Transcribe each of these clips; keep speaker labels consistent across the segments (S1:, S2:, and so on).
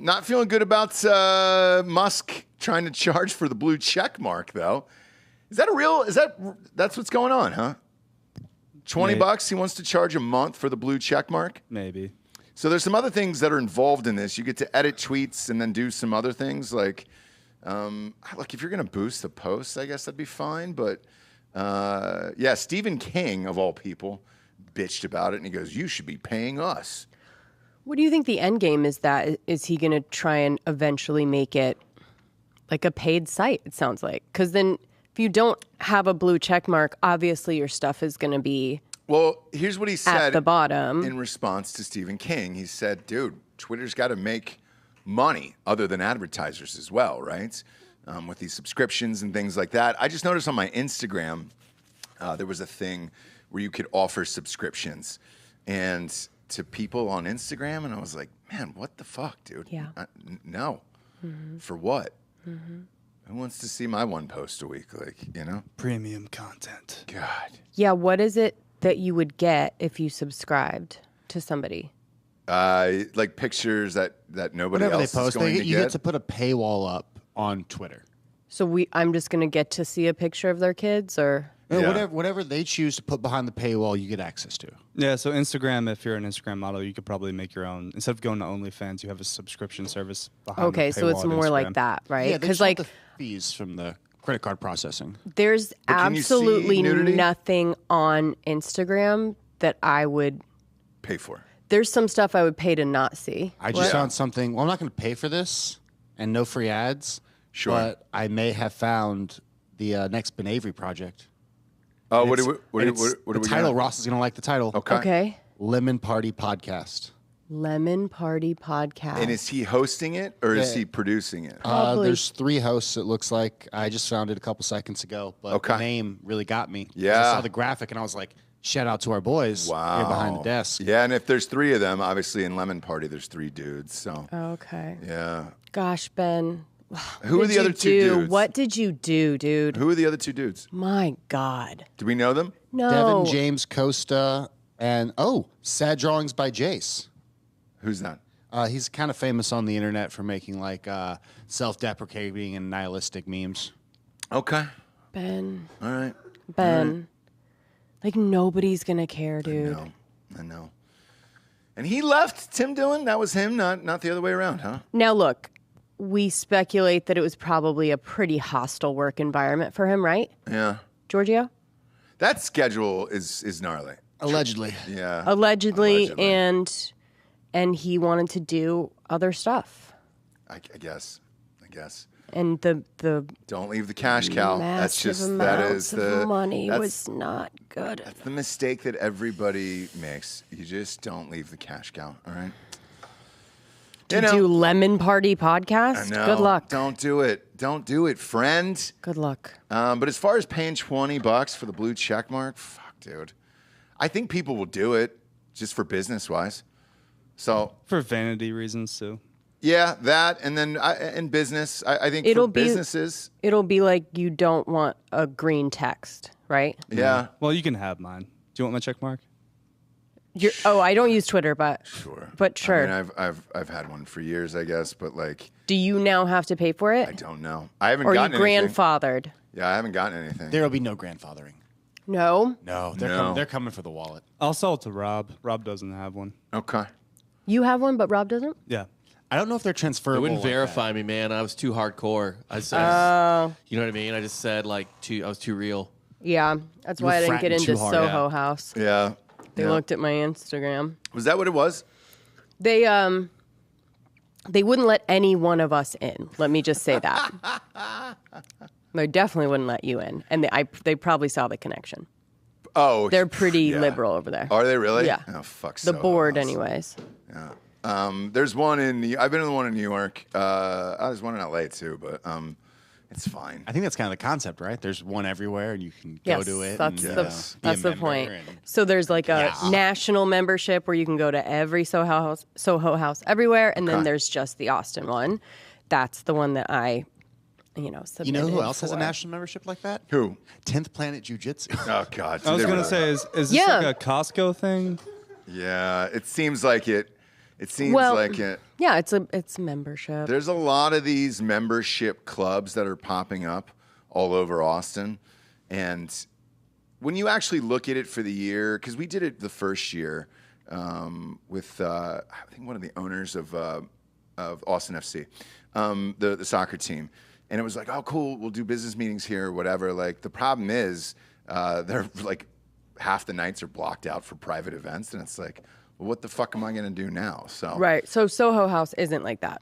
S1: Not feeling good about Musk trying to charge for the blue check mark, though. Is that a real? That's what's going on, huh? $20 he wants to charge a month for the blue check mark?
S2: Maybe.
S1: So there's some other things that are involved in this. You get to edit tweets and then do some other things like, look, if you're going to boost the posts, I guess that'd be fine. But yeah, Stephen King, of all people, bitched about it. And he goes, you should be paying us.
S3: What do you think the end game is that? Is he going to try and eventually make it like a paid site, it sounds like? Because then if you don't have a blue check mark, obviously your stuff is going to be
S1: well, here's what he said
S3: at the bottom.
S1: In response to Stephen King. He said, dude, Twitter's got to make money other than advertisers as well, right? With these subscriptions and things like that. I just noticed on my Instagram, there was a thing where you could offer subscriptions and to people on Instagram, and I was like, man, what the fuck, dude?
S3: Yeah.
S1: No. For what? Who wants to see my one post a week? Like, you know?
S2: Premium content.
S1: God.
S3: Yeah, what is it that you would get if you subscribed to somebody?
S1: Like pictures that nobody
S4: Whatever
S1: else
S4: they post,
S1: is going to
S4: you
S1: get.
S4: get to put a paywall up on Twitter.
S3: So I'm just going to get to see a picture of their kids, or
S1: Yeah.
S4: Whatever they choose to put behind the paywall, you get access to.
S2: Yeah, so Instagram, if you're an Instagram model, you could probably make your own. Instead of going to OnlyFans, you have a subscription service behind the
S3: okay,
S2: paywall
S3: so it's
S2: at
S3: more like
S2: Instagram.
S3: that, right?
S4: Yeah, they
S3: Because
S4: just want
S3: like
S4: the fees from the credit card processing.
S3: there's
S1: can you see
S3: absolutely
S1: nudity?
S3: nothing on Instagram that I would.
S1: Pay for.
S3: There's some stuff I would pay to not see.
S4: I just
S1: What?
S4: found something. Well, I'm not going to pay for this and no free ads.
S1: Sure.
S4: But I may have found the next Ben Avery project.
S1: Oh,
S4: And
S1: what
S4: it's-
S1: do we
S4: and it's-
S1: what do
S4: the
S1: we
S4: title,
S1: got?
S4: Ross is going to like the title.
S3: Okay.
S4: Lemon Party Podcast.
S3: Lemon Party Podcast.
S1: And is he hosting it or is
S4: Yeah.
S1: he producing it?
S3: Probably.
S4: There's 3 hosts, it looks like. I just found it a couple seconds ago, but
S1: Okay.
S4: the name really got me. 'Cause
S1: Yeah.
S4: I saw the graphic and I was like, shout out to our boys here behind the desk.
S1: Yeah, and if there's 3 of them, obviously in Lemon Party, there's 3 dudes. So
S3: Okay.
S1: yeah.
S3: Gosh, Ben.
S1: Who are
S3: Did
S1: the other
S3: you
S1: 2
S3: do?
S1: dudes?
S3: What did you do, dude?
S1: Who are the other 2 dudes?
S3: My God.
S1: Do we know them?
S3: No.
S4: Devin James Costa and, Sad Drawings by Jace.
S1: Who's that?
S4: He's kind of famous on the internet for making like self-deprecating and nihilistic memes.
S1: Okay.
S3: Ben.
S1: All right.
S3: Ben. Like, nobody's going to care, dude.
S1: I know. And he left Tim Dillon? That was him, not the other way around, huh?
S3: Now, look, we speculate that it was probably a pretty hostile work environment for him, right,
S1: Yeah.
S3: Giorgio?
S1: That schedule is gnarly.
S4: Allegedly.
S1: Yeah.
S3: Allegedly. And he wanted to do other stuff.
S1: I guess.
S3: And the
S1: Don't leave the cash cow. That's
S3: massive
S1: just that
S3: amounts
S1: is the
S3: of money
S1: that's-
S3: was not good.
S1: That's the mistake that everybody makes. You just don't leave the cash cow, all right?
S3: To do Lemon Party podcast?
S1: I know.
S3: Good luck.
S1: Don't do it. Don't do it, friend.
S3: Good luck.
S1: But as far as paying $20 for the blue check mark, fuck, dude. I think people will do it just for business-wise. So,
S2: For vanity reasons, too.
S1: yeah, that. And then in business, I think
S3: It'll
S1: for
S3: be-
S1: businesses.
S3: It'll be like you don't want a green text, right?
S1: Yeah.
S2: Well, you can have mine. Do you want my check mark?
S3: I don't use Twitter, but
S1: Sure.
S3: But sure.
S1: I mean, I've had one for years, I guess, but like,
S3: do you now have to pay for
S1: I
S3: it?
S1: don't know. I haven't
S3: Or are you
S1: gotten anything.
S3: grandfathered?
S1: Yeah, I haven't gotten anything.
S4: There will be no grandfathering.
S3: No.
S4: No, they're coming for the wallet.
S2: I'll sell it to Rob. Rob doesn't have one.
S1: Okay.
S3: You have one, but Rob doesn't?
S2: Yeah.
S4: I don't know if they're
S5: They
S4: transferable.
S5: wouldn't
S4: like
S5: verify me, man. I was too hardcore. I said, you know what I mean? I just said I was too real.
S3: Yeah. That's why I didn't get
S4: fratting
S3: into
S4: too hard.
S3: Soho
S5: Yeah.
S3: House.
S1: Yeah.
S3: They
S1: Yeah.
S3: looked at my Instagram.
S1: Was that what it was?
S3: They wouldn't let any one of us in. Let me just say that. They definitely wouldn't let you in. And they probably saw the connection.
S1: Oh,
S3: They're pretty
S1: yeah.
S3: liberal over there.
S1: Are they really?
S3: Yeah.
S1: Oh, fuck.
S3: The
S1: Soho
S3: board,
S1: House.
S3: anyways.
S1: There's one I've been to the one in New York. There's one in LA too, but it's fine.
S4: I think that's kind of the concept, right? There's one everywhere, and you can go
S3: Yes,
S4: to it.
S3: that's
S4: and,
S3: the
S4: be a
S3: that's the
S4: member
S3: point.
S4: and-
S3: So there's like a national membership where you can go to every Soho House everywhere, and then
S1: Okay.
S3: there's just the Austin one. That's the one that I,
S4: You know
S3: submitted
S4: who else has a
S3: for.
S4: national membership like that?
S1: Who?
S4: 10th Planet Jiu-Jitsu.
S1: Oh God.
S2: I was
S1: They
S2: going to
S1: really-
S2: say, is this
S3: Yeah.
S2: like a Costco thing?
S1: Yeah, it seems like it. It seems
S3: Well,
S1: like
S3: yeah, it's membership.
S1: there's a lot of these membership clubs that are popping up all over Austin. And when you actually look at it for the year, because we did it the first year with, I think, one of the owners of Austin FC, the soccer team. And it was like, oh, cool, we'll do business meetings here or whatever. Like, the problem is they're like half the nights are blocked out for private events. And it's like, well, what the fuck am I going to do now? So
S3: Right. So Soho House isn't like that.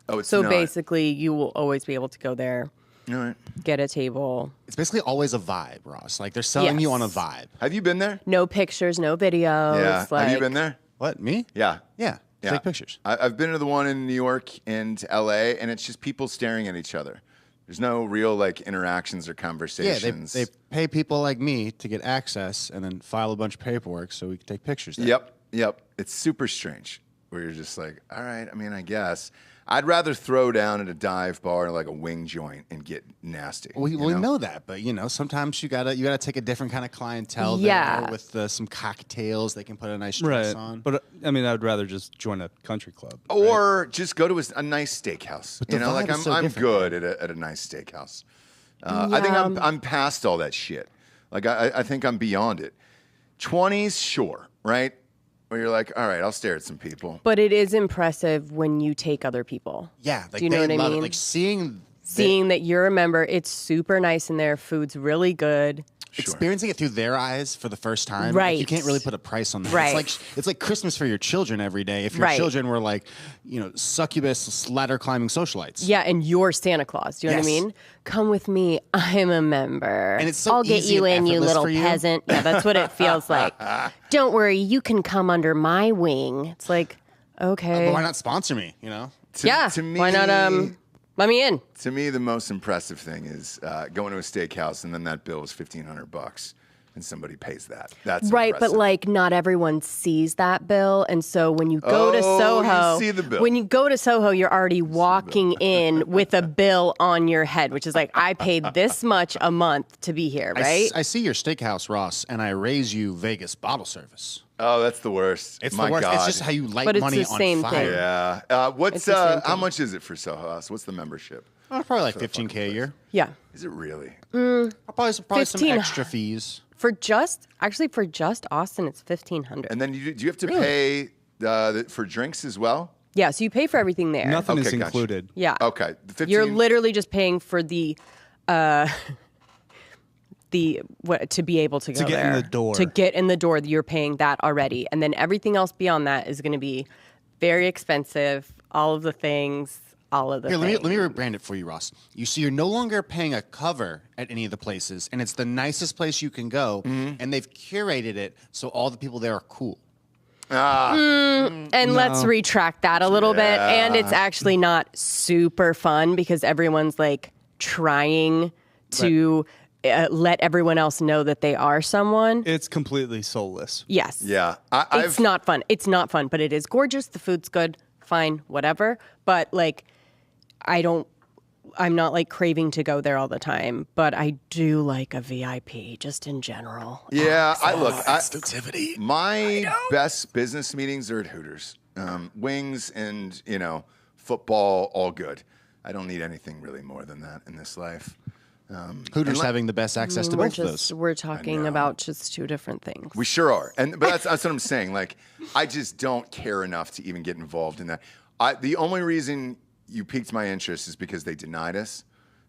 S1: Oh, it's
S3: So
S1: not.
S3: basically, you will always be able to go there,
S1: All right.
S3: get a table.
S4: It's basically always a vibe, Ross. Like they're selling you on a
S3: Yes.
S4: vibe.
S1: Have you been there?
S3: No pictures, no videos.
S1: Yeah. Have you been there?
S4: What, me?
S1: Yeah.
S4: Yeah.
S1: Yeah.
S4: Take pictures.
S1: I've been to the one in New York and LA, and it's just people staring at each other. There's no real like interactions or
S4: Yeah,
S1: conversations.
S4: they pay people like me to get access and then file a bunch of paperwork so we can take pictures there.
S1: Yep. It's super strange where you're just like, all right, I mean, I guess. I'd rather throw down at a dive bar like a wing joint and get nasty.
S4: We
S1: you know?
S4: know that, but sometimes you gotta take a different kind of clientele
S3: Yeah.
S4: there with some cocktails. They can put a nice dress on.
S2: But I mean, I'd rather just join a country club.
S1: Or just go to a nice steakhouse.
S4: the
S1: You know, like
S4: vibe is so
S1: I'm
S4: different,
S1: good at a nice steakhouse. I think I'm past all that shit. Like I think I'm beyond it. 20s, sure, right? Where you're like, all right, I'll stare at some people.
S3: But it is impressive when you take other people.
S4: Yeah, like
S3: Do you know
S4: they
S3: what I
S4: love
S3: mean?
S4: it. Like seeing
S3: Seeing that you're a member, it's super nice in there. Food's really good.
S4: experiencing it through their eyes for the first time.
S3: Right.
S4: Like, you can't really put a price on that.
S3: Right.
S4: It's like Christmas for your children every day. If your
S3: Right.
S4: children were like, succubus ladder climbing socialites.
S3: Yeah, and you're Santa Claus. Do you know what I
S4: Yes.
S3: mean? Come with me. I'm a member.
S4: And it's so
S3: I'll get
S4: easy
S3: you
S4: and
S3: in, you
S4: effortless
S3: little
S4: for you.
S3: peasant. Yeah, that's what it feels like. Don't worry, you can come under my wing. It's like, okay.
S4: But why not sponsor me?
S1: To me,
S3: why not let me in?
S1: To me, the most impressive thing is going to a steakhouse and then that bill is $1,500 and somebody pays that. That's
S3: Right,
S1: impressive.
S3: but like not everyone sees that bill, and so when you go to
S1: Oh,
S3: Soho,
S1: you see the bill.
S3: when you go to Soho, you're already walking in with a bill on your head, which is like, I paid this much a month to be here, right?
S4: I see your steakhouse, Ross, and I raise you Vegas bottle service.
S1: Oh, that's the worst.
S4: It's
S1: My
S4: the worst.
S1: God.
S4: It's just how you light
S3: But it's
S4: money
S3: the
S4: on
S3: same
S4: fire.
S3: thing.
S1: Yeah. What's
S3: It's the same
S1: how
S3: thing.
S1: much is it for Soho House? What's the membership?
S4: Probably like $15K a year.
S3: Yeah.
S1: Is it really?
S4: Probably some
S3: 15.
S4: extra fees.
S3: For just Austin, it's $1,500.
S1: And then do you have to pay for drinks as well?
S3: Yeah, so you pay for everything there.
S2: Nothing is
S1: Okay, gotcha.
S2: included.
S3: Yeah.
S1: Okay. The 15,
S3: You're literally just paying for the to be able to go
S2: get in
S3: there.
S2: the door.
S3: To get in the door, you're paying that already. And then everything else beyond that is going to be very expensive. All of the things, all of the
S4: Here,
S3: things.
S4: let me rebrand it for you, Ross. You're no longer paying a cover at any of the places, and it's the nicest place you can go, and they've curated it so all the people there are cool.
S3: And let's retract that a little bit. And it's actually not super fun because everyone's like trying to let everyone else know that they are someone.
S2: It's completely soulless.
S3: Yes.
S1: Yeah.
S3: It's not fun. It's not fun, but it is gorgeous. The food's good. Fine, whatever. But like, I'm not like craving to go there all the time, but I do like a VIP just in general.
S1: Yeah,
S4: Exclusivity.
S1: My best business meetings are at Hooters. Wings and, football, all good. I don't need anything really more than that in this life.
S4: Hooters having the best access to both of those.
S3: We're talking about just two different things.
S1: We sure are. But that's what I'm saying. Like, I just don't care enough to even get involved in that. The only reason you piqued my interest is because they denied us.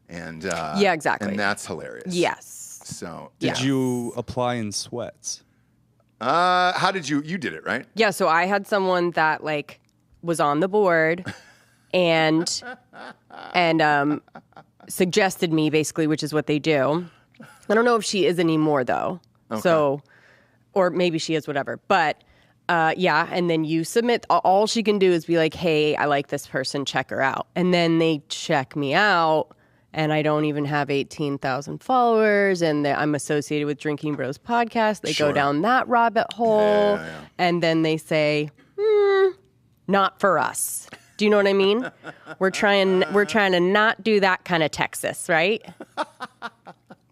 S1: And
S3: Yeah, exactly.
S1: And that's hilarious.
S3: Yes.
S1: So
S2: Did you apply in sweats?
S1: how did you did it, right?
S3: Yeah, so I had someone that like was on the board and suggested me basically, which is what they do. I don't know if she is anymore though.
S1: Okay.
S3: So, or maybe she is, whatever. But yeah, and then you submit. All she can do is be like, "Hey, I like this person. Check her out." And then they check me out, and I don't even have 18,000 followers, and I'm associated with Drinking Bros podcast. They
S1: Sure.
S3: go down that rabbit hole,
S1: Yeah.
S3: and then they say, "Not for us." Do you know what I mean? We're trying to not do that kind of Texas, right?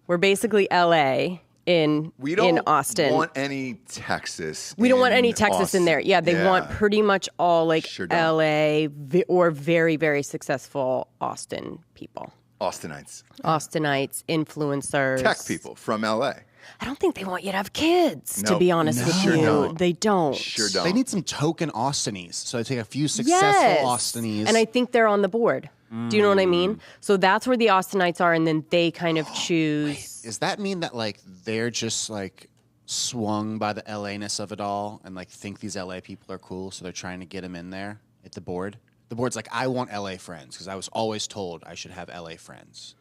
S3: We're basically LA. in
S1: We don't
S3: Austin.
S1: want any Texas.
S3: We don't want any
S1: in
S3: Texas in
S1: Austin.
S3: there. Yeah, they want pretty much all like
S1: Sure don't.
S3: LA or very, very successful Austin people.
S1: Austinites.
S3: Austinites, influencers.
S1: Tech people from LA.
S3: I don't think they want you to have kids, to
S1: No.
S3: be honest with
S1: Sure
S3: you.
S1: don't.
S3: They don't.
S1: Sure don't.
S4: They need some token Austinies. So they take a few successful
S3: Yes.
S4: Austinies.
S3: And I think they're on the board. Do you know what I mean? So that's where the Austinites are, and then they kind of choose.
S4: Does that mean that like they're just like swung by the LA-ness of it all and like think these LA people are cool, so they're trying to get them in there at the board? The board's like, I want LA friends because I was always told I should have LA friends,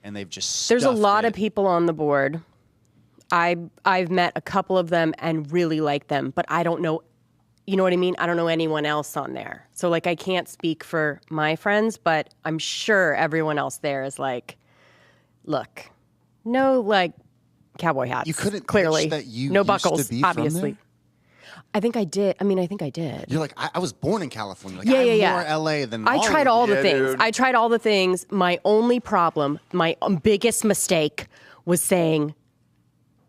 S4: and they've just
S3: There's a
S4: stuffed
S3: lot
S4: it.
S3: of people on the board. I've met a couple of them and really like them, but I don't know. You know what I mean? I don't know anyone else on there. So like I can't speak for my friends, but I'm sure everyone else there is like, look, no like cowboy hats.
S4: You couldn't
S3: clearly
S4: pitch that you
S3: no
S4: used
S3: buckles,
S4: to be from
S3: obviously.
S4: there?
S3: I think I did. I mean, I think I did.
S4: You're like, I was born in California. Like,
S3: Yeah,
S4: I'm
S3: yeah, yeah.
S4: more LA than
S3: I tried all the
S1: Yeah,
S3: things.
S1: dude.
S3: I tried all the things. My only problem, my biggest mistake was saying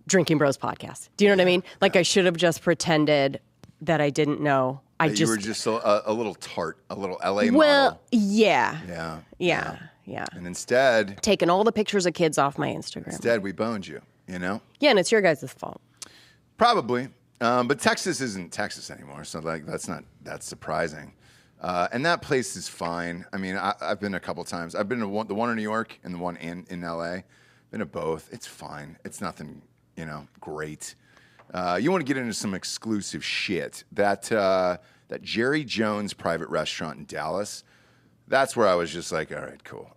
S3: Drinking Bros podcast. Do you know what I mean? Like I should have just pretended that I didn't know.
S1: You were just a little tart, a little LA
S3: well,
S1: model.
S3: yeah.
S1: Yeah. And instead,
S3: Taking all the pictures of kids off my Instagram.
S1: we boned you, you know?
S3: Yeah, and it's your guys' fault.
S1: Probably. But Texas isn't Texas anymore, so like that's not that surprising. And that place is fine. I mean, I've been a couple times. I've been to the one in New York and the one in LA. Been to both. It's fine. It's nothing, great. You want to get into some exclusive shit. That Jerry Jones private restaurant in Dallas, that's where I was just like, all right, cool.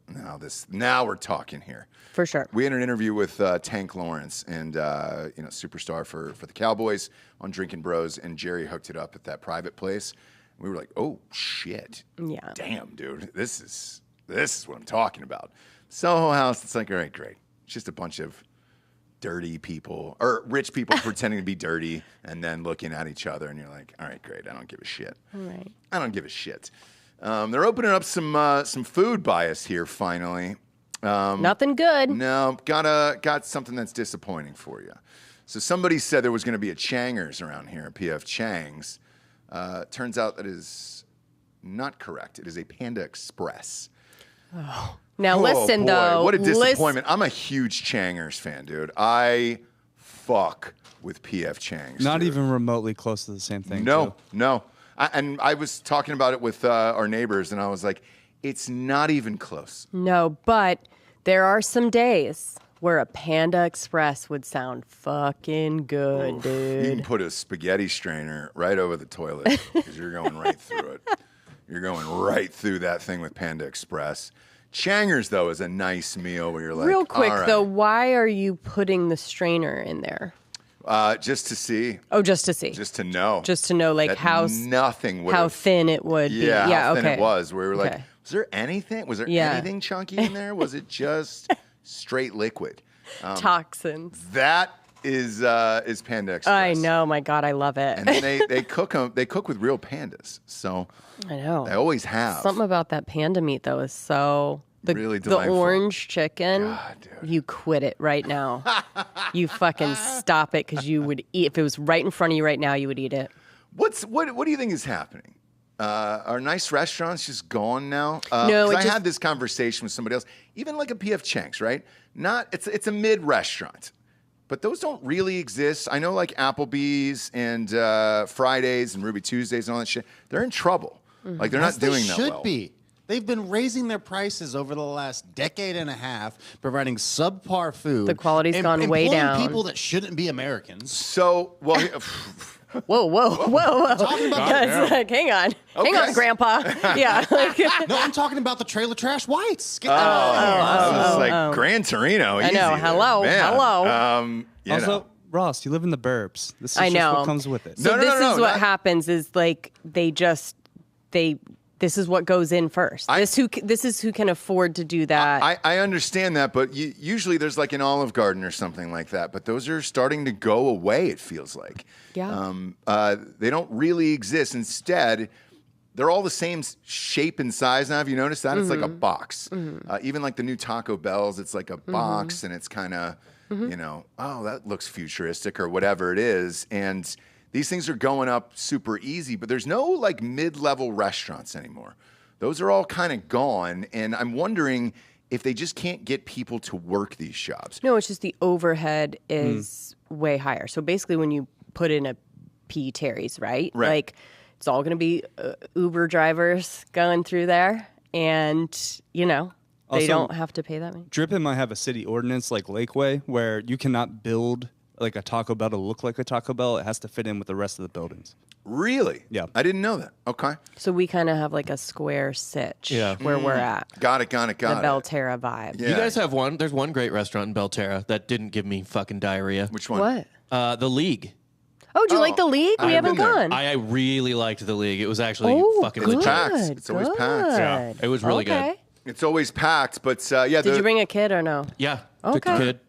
S1: Now we're talking here.
S3: For sure.
S1: We had an interview with Tank Lawrence and superstar for the Cowboys on Drinking Bros, and Jerry hooked it up at that private place. We were like, oh shit.
S3: Yeah.
S1: Damn, dude. This is what I'm talking about. Soho House, it's like, all right, great. It's just a bunch of dirty people or rich people pretending to be dirty and then looking at each other, and you're like, all right, great. I don't give a shit.
S3: Right.
S1: I don't give a shit. They're opening up some food bias here finally.
S3: Nothing good.
S1: No, got something that's disappointing for you. So somebody said there was going to be a Changers around here, a PF Chang's. Turns out that is not correct. It is a Panda Express.
S3: Now
S1: Oh,
S3: listen,
S1: boy,
S3: though.
S1: what a disappointment. I'm a huge Changers fan, dude. I fuck with PF Chang's.
S2: Not
S1: dude.
S2: even remotely close to the same thing.
S1: No,
S2: too.
S1: no. And I was talking about it with our neighbors, and I was like, it's not even close.
S3: No, but there are some days where a Panda Express would sound fucking good,
S1: You
S3: dude.
S1: can put a spaghetti strainer right over the toilet because you're going right through it. You're going right through that thing with Panda Express. Changers, though, is a nice meal where you're like,
S3: Real quick,
S1: all right.
S3: though, why are you putting the strainer in there?
S1: Just to see,
S3: Oh, just to see.
S1: just to know.
S3: Just to know, like,
S1: that
S3: how
S1: nothing would
S3: how
S1: have,
S3: thin it would be.
S1: yeah,
S3: Yeah,
S1: how thin
S3: okay.
S1: it was. Where we were like,
S3: Okay.
S1: was there anything? Was there
S3: Yeah.
S1: anything chunky in there? Was it just straight liquid?
S3: Toxins.
S1: That is Panda Express.
S3: I know, my God, I love it.
S1: And then they cook 'em- They cook with real pandas, so
S3: I know.
S1: they always have.
S3: Something about that panda meat, though, is so...
S1: Really
S3: the
S1: delightful.
S3: orange chicken,
S1: God, dude.
S3: you quit it right now. You fucking stop it because you would eat... If it was right in front of you right now, you would eat it.
S1: What do you think is happening? Are nice restaurants just gone now?
S3: No,
S1: 'cause
S3: it
S1: I
S3: just-
S1: had this conversation with somebody else. Even like a PF Chang's, right? It's a mid restaurant, but those don't really exist. I know like Applebee's and Fridays and Ruby Tuesdays and all that shit. They're in trouble.
S3: Mm-hmm.
S1: Like they're
S4: As
S1: not doing
S4: they
S1: that
S4: should
S1: well.
S4: be. They've been raising their prices over the last decade and a half, providing subpar food.
S3: The quality's gone way
S4: employing
S3: down.
S4: people that shouldn't be Americans.
S1: So well.
S3: Whoa.
S4: Talking about
S3: That's like, hang on,
S1: Okay.
S3: Grandpa. Yeah. Like,
S4: No, I'm talking about the trailer trash whites. Get
S1: I was like Gran Torino.
S3: I know.
S1: easy there,
S3: Hello,
S1: man.
S3: hello.
S1: You
S2: Also,
S1: know.
S2: Ross, you live in the burbs. This is
S3: I
S2: just
S3: know.
S2: what comes with it.
S3: So
S1: No,
S3: this is what
S1: not-
S3: happens is like this is what goes in first. This is who can afford to do that.
S1: I understand that, but usually there's like an Olive Garden or something like that. But those are starting to go away, it feels like.
S3: Yeah.
S1: They don't really exist. Instead, they're all the same shape and size now. Have you noticed that? It's like a box. Even like the new Taco Bells, it's like a box, and it's kind of You know, oh, that looks futuristic or whatever it is. And these things are going up super easy, but there's no like mid-level restaurants anymore. Those are all kind of gone. And I'm wondering if they just can't get people to work these jobs.
S3: No, it's just the overhead is way higher. So basically when you put in a P. Terry's, right? Like it's all going to be Uber drivers going through there. And, you know, they
S2: Also,
S3: don't have to pay that much.
S2: Drippin might have a city ordinance like Lakeway where you cannot build like a Taco Bell to look like a Taco Bell. It has to fit in with the rest of the buildings.
S1: Really?
S2: Yeah.
S1: I didn't know that. Okay.
S3: So we kind of have like a square sitch where we're at.
S1: Got it.
S3: The Belterra vibe.
S1: Yeah.
S5: You guys have one. There's one great restaurant in Belterra that didn't give me fucking diarrhea.
S1: Which one?
S3: What?
S5: The League.
S3: Oh, do you like the league? We haven't
S1: been there.
S3: gone.
S5: I really liked the League. It was actually fucking
S3: good.
S5: legit.
S1: Packed. It's always packed.
S5: Yeah, it was really good.
S1: It's always packed, but yeah.
S3: Did you bring a kid or no?
S5: Yeah. Took the
S3: Okay.
S5: kid.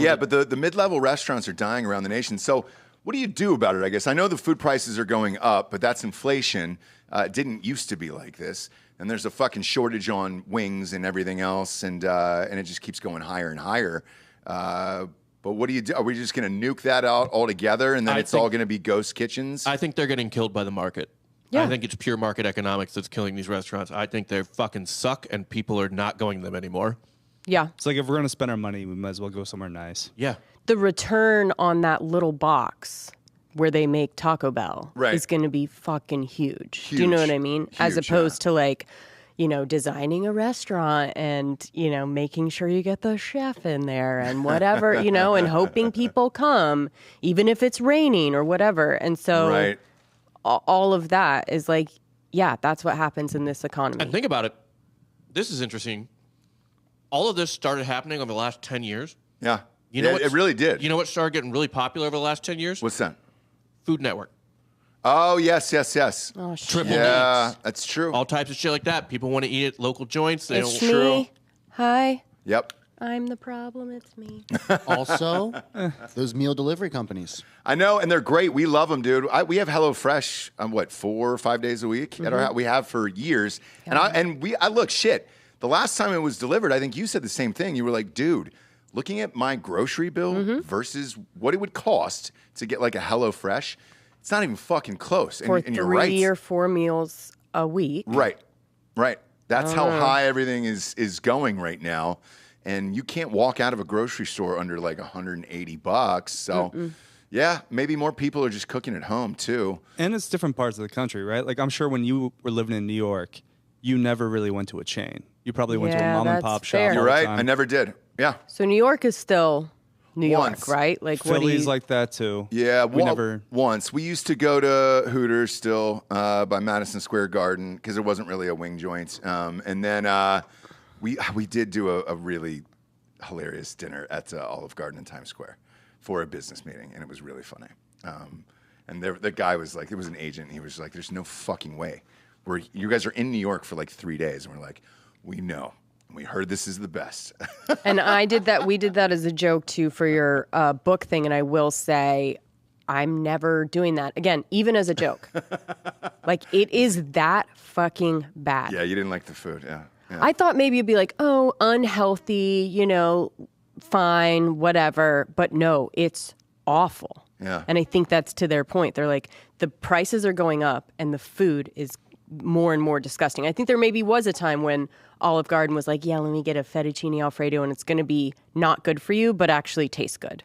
S1: Yeah, but the mid-level restaurants are dying around the nation. So what do you do about it, I guess? I know the food prices are going up, but that's inflation. It didn't used to be like this. And there's a fucking shortage on wings and everything else, and it just keeps going higher and higher. But what do you do? Are we just going to nuke that out altogether, and then
S5: I
S1: it's
S5: think-
S1: all going to be ghost kitchens?
S5: I think they're getting killed by the market.
S3: Yeah.
S5: I think it's pure market economics that's killing these restaurants. I think they fucking suck, and people are not going to them anymore.
S3: Yeah.
S2: It's like if we're going to spend our money, we might as well go somewhere nice.
S5: Yeah.
S3: The return on that little box where they make Taco Bell
S1: Right.
S3: is going to be fucking huge. Do you know
S1: Huge.
S3: what I mean? As
S1: Huge,
S3: opposed to like, you know, designing a restaurant and, you know, making sure you get the chef in there and whatever, you know, and hoping people come, even if it's raining or whatever. And so
S1: Right.
S3: all of that is like, yeah, that's what happens in this economy.
S5: And think about it. This is interesting. All of this started happening over the last 10 years.
S1: Yeah.
S5: You know
S1: Yeah,
S5: what's-
S1: it really did.
S5: You know what started getting really popular over the last 10 years?
S1: What's that?
S5: Food Network.
S1: Oh, yes.
S3: Oh, shit.
S5: Triple
S1: Yeah,
S5: meats.
S1: that's true.
S5: All types of shit like that. People want to eat at local joints. They
S3: It's
S5: don't.
S1: True.
S3: me. Hi.
S1: Yep.
S3: I'm the problem. It's me.
S4: Also, those meal delivery companies.
S1: I know, and they're great. We love them, dude. We have HelloFresh, 4 or 5 days a week at our house. We have for years. And I look, shit. The last time it was delivered, I think you said the same thing. You were like, dude, looking at my grocery bill versus what it would cost to get like a HelloFresh, it's not even fucking close.
S3: For
S1: and you're
S3: 3
S1: right.
S3: or 4 meals a week.
S1: Right. That's how high everything is going right now. And you can't walk out of a grocery store under like $180. So, yeah, maybe more people are just cooking at home too.
S2: And it's different parts of the country, right? Like I'm sure when you were living in New York, you never really went to a chain. You probably went to a
S3: Yeah,
S2: mom and
S3: that's
S2: pop
S3: fair.
S2: shop.
S1: You're
S2: all the
S1: right.
S2: time.
S1: I never did. Yeah.
S3: So New York is still New York,
S1: Once.
S3: right? Like what do
S2: Philly's
S3: you,
S2: like that too.
S1: Yeah,
S2: we never.
S1: once. We used to go to Hooters still by Madison Square Garden because there wasn't really a wing joint. And then we did do a really hilarious dinner at Olive Garden in Times Square for a business meeting, and it was really funny. And the guy was like, it was an agent, and he was like, there's no fucking way. You guys are in New York for like 3 days. And we're like, we know. We heard this is the best.
S3: and I did that. We did that as a joke too for your book thing. And I will say, I'm never doing that again, even as a joke. Like it is that fucking bad.
S1: Yeah, you didn't like the food. Yeah.
S3: I thought maybe you'd be like, oh, unhealthy, you know, fine, whatever. But no, it's awful.
S1: Yeah.
S3: And I think that's to their point. They're like, the prices are going up and the food is more and more disgusting. I think there maybe was a time when Olive Garden was like, yeah, let me get a fettuccine Alfredo and it's going to be not good for you, but actually tastes good.